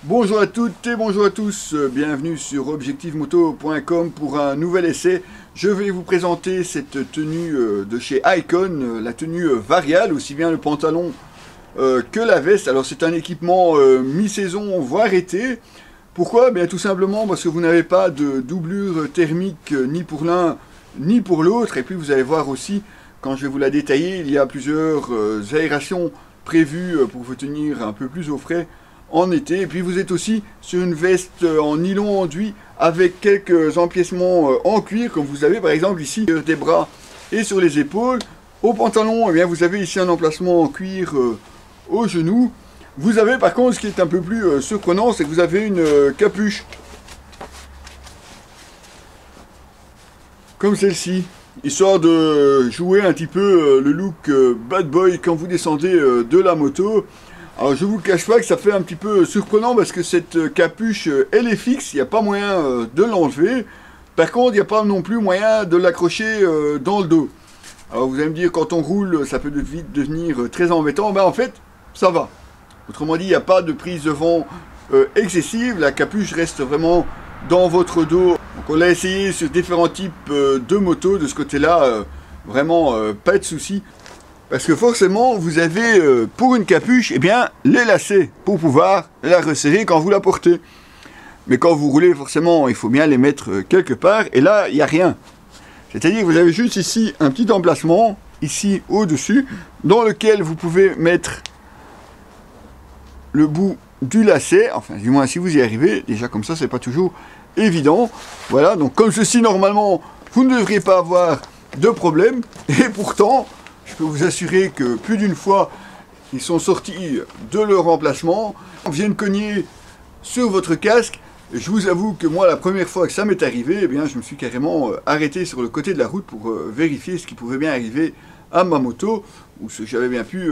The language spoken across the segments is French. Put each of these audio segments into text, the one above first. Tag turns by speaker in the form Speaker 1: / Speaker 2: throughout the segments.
Speaker 1: Bonjour à toutes et bonjour à tous, bienvenue sur objectivemoto.com pour un nouvel essai. Je vais vous présenter cette tenue de chez Icon, la tenue variale, aussi bien le pantalon que la veste. Alors c'est un équipement mi-saison voire été. Pourquoi? Bien tout simplement parce que vous n'avez pas de doublure thermique ni pour l'un ni pour l'autre. Et puis vous allez voir aussi, quand je vais vous la détailler, il y a plusieurs aérations prévues pour vous tenir un peu plus au frais en été. Et puis vous êtes aussi sur une veste en nylon enduit avec quelques empiècements en cuir, comme vous avez par exemple ici sur des bras et sur les épaules. Au pantalon, eh bien, vous avez ici un emplacement en cuir au genou. Vous avez par contre, ce qui est un peu plus surprenant, c'est que vous avez une capuche comme celle-ci, histoire de jouer un petit peu le look bad boy quand vous descendez de la moto. Alors je vous cache pas que ça fait un petit peu surprenant parce que cette capuche, elle est fixe, il n'y a pas moyen de l'enlever. Par contre, il n'y a pas non plus moyen de l'accrocher dans le dos. Alors vous allez me dire, quand on roule, ça peut vite devenir très embêtant. Ben en fait, ça va. Autrement dit, il n'y a pas de prise de vent excessive, la capuche reste vraiment dans votre dos. Donc on l'a essayé sur différents types de motos, de ce côté-là, vraiment pas de souci. Parce que forcément, vous avez pour une capuche, eh bien, les lacets pour pouvoir la resserrer quand vous la portez. Mais quand vous roulez, forcément, il faut bien les mettre quelque part. Et là, il n'y a rien. C'est-à-dire que vous avez juste ici un petit emplacement, ici au-dessus, dans lequel vous pouvez mettre le bout du lacet. Enfin, du moins, si vous y arrivez. Déjà, comme ça, c'est pas toujours évident. Voilà, donc comme ceci, normalement, vous ne devriez pas avoir de problème. Et pourtant, je peux vous assurer que plus d'une fois, ils sont sortis de leur emplacement, viennent cogner sur votre casque. Je vous avoue que moi, la première fois que ça m'est arrivé, eh bien, je me suis carrément arrêté sur le côté de la route pour vérifier ce qui pouvait bien arriver à ma moto, ou ce que j'avais bien pu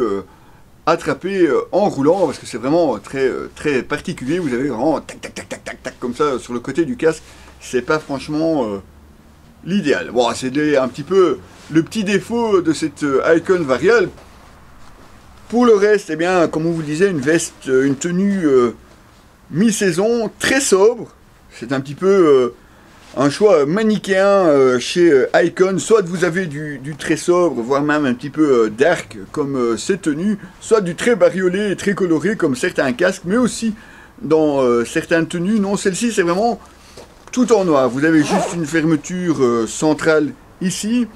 Speaker 1: attraper en roulant, parce que c'est vraiment très particulier. Vous avez vraiment tac, tac, tac, tac, tac, tac, comme ça sur le côté du casque. C'est pas franchement l'idéal. Bon, c'est un petit peu le petit défaut de cette Icon variale. Pour le reste, eh bien, comme on vous le disait, une veste, une tenue mi-saison, très sobre. C'est un petit peu un choix manichéen chez Icon. Soit vous avez du très sobre, voire même un petit peu dark, comme cette tenue, soit du très bariolé et très coloré, comme certains casques, mais aussi dans certaines tenues. Non, celle-ci, c'est vraiment tout en noir. Vous avez juste une fermeture centrale ici.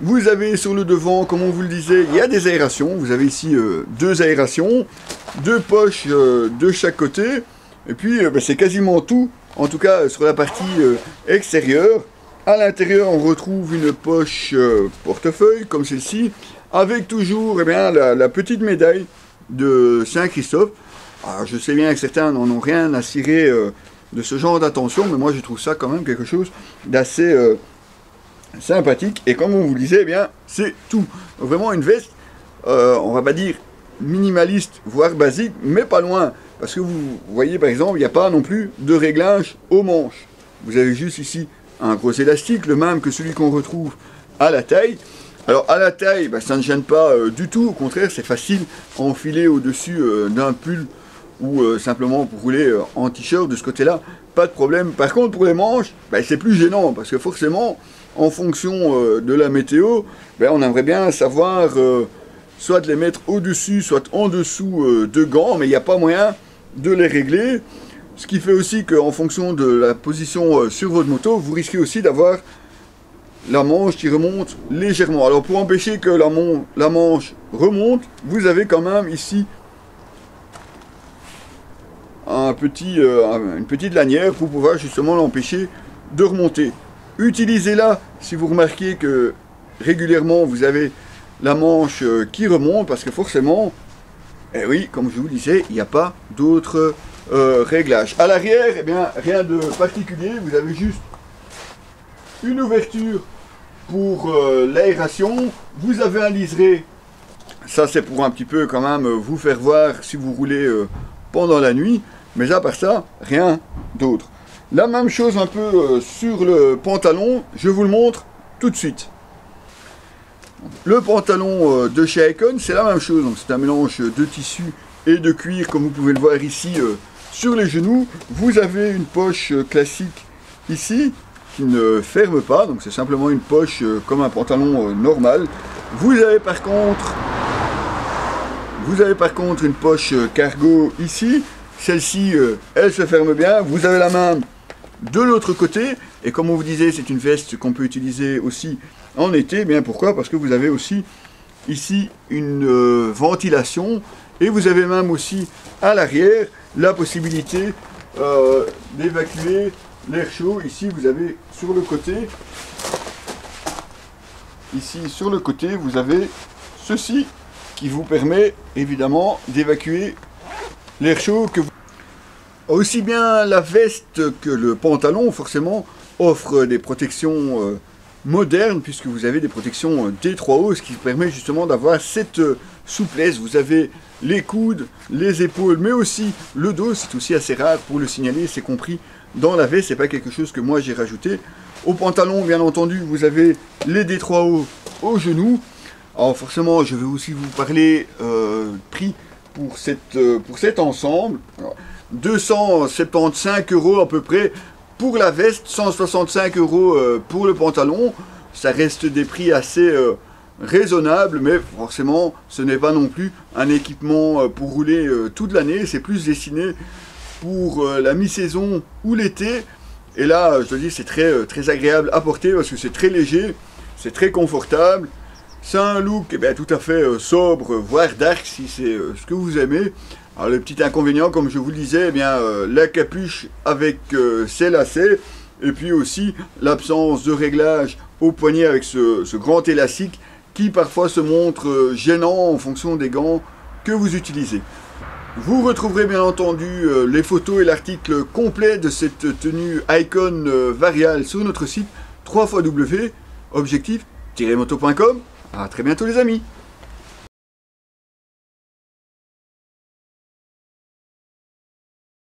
Speaker 1: Vous avez sur le devant, comme on vous le disait, il y a des aérations. Vous avez ici deux aérations, deux poches de chaque côté. Et puis, c'est quasiment tout, en tout cas sur la partie extérieure. À l'intérieur, on retrouve une poche portefeuille, comme celle-ci, avec toujours bien, la petite médaille de Saint-Christophe. Alors, je sais bien que certains n'en ont rien à cirer de ce genre d'attention, mais moi je trouve ça quand même quelque chose d'assez sympathique. Et comme on vous le disait, eh bien, c'est tout. Donc, vraiment une veste, on va pas dire minimaliste, voire basique, mais pas loin. Parce que vous voyez par exemple, il n'y a pas non plus de réglage aux manches. Vous avez juste ici un gros élastique, le même que celui qu'on retrouve à la taille. Alors à la taille, bah, ça ne gêne pas du tout, au contraire c'est facile à enfiler au-dessus d'un pull ou simplement pour rouler en t-shirt. De ce côté-là, pas de problème. Par contre pour les manches, bah, c'est plus gênant parce que forcément, en fonction de la météo, bah, on aimerait bien savoir soit de les mettre au-dessus, soit en dessous de gants, mais il n'y a pas moyen de les régler. Ce qui fait aussi qu'en fonction de la position sur votre moto, vous risquez aussi d'avoir la manche qui remonte légèrement. Alors pour empêcher que la manche remonte, vous avez quand même ici une petite lanière pour pouvoir justement l'empêcher de remonter. Utilisez-la si vous remarquez que régulièrement vous avez la manche qui remonte, parce que forcément, eh oui, comme je vous disais, il n'y a pas d'autres réglages. À l'arrière, eh bien, rien de particulier, vous avez juste une ouverture pour l'aération, vous avez un liseré, ça c'est pour un petit peu quand même vous faire voir si vous roulez pendant la nuit, mais à part ça, rien d'autre. La même chose un peu sur le pantalon, je vous le montre tout de suite. Le pantalon de chez Icon, c'est la même chose, donc c'est un mélange de tissu et de cuir, comme vous pouvez le voir ici Sur les genoux, vous avez une poche classique ici, qui ne ferme pas, donc c'est simplement une poche comme un pantalon normal. Vous avez par contre une poche cargo ici. Celle-ci, elle se ferme bien. Vous avez la main de l'autre côté. Et comme on vous disait, c'est une veste qu'on peut utiliser aussi en été. Bien pourquoi? Parce que vous avez aussi ici une ventilation. Et vous avez même aussi à l'arrière la possibilité d'évacuer l'air chaud. Ici, vous avez sur le côté. Ici, sur le côté, vous avez ceci qui vous permet évidemment d'évacuer l'air chaud que vous... Aussi bien la veste que le pantalon, forcément, offrent des protections modernes, puisque vous avez des protections D3O, ce qui permet justement d'avoir cette souplesse. Vous avez les coudes, les épaules, mais aussi le dos. C'est aussi assez rare pour le signaler, c'est compris dans la veste, c'est pas quelque chose que moi j'ai rajouté. Au pantalon, bien entendu, vous avez les D3O au genou. Alors forcément, je vais aussi vous parler prix pour cet ensemble. Alors, 275 € à peu près pour la veste, 165 € pour le pantalon. Ça reste des prix assez raisonnables, mais forcément, ce n'est pas non plus un équipement pour rouler toute l'année. C'est plus destiné pour la mi-saison ou l'été. Et là, je dois dire, c'est très agréable à porter parce que c'est très léger, c'est très confortable. C'est un look tout à fait sobre, voire dark si c'est ce que vous aimez. Alors le petit inconvénient, comme je vous le disais, la capuche avec ses lacets, et puis aussi l'absence de réglage au poignet avec ce grand élastique qui parfois se montre gênant en fonction des gants que vous utilisez. Vous retrouverez bien entendu les photos et l'article complet de cette tenue Icon Varial sur notre site www.objectif-moto.com. À très bientôt les amis.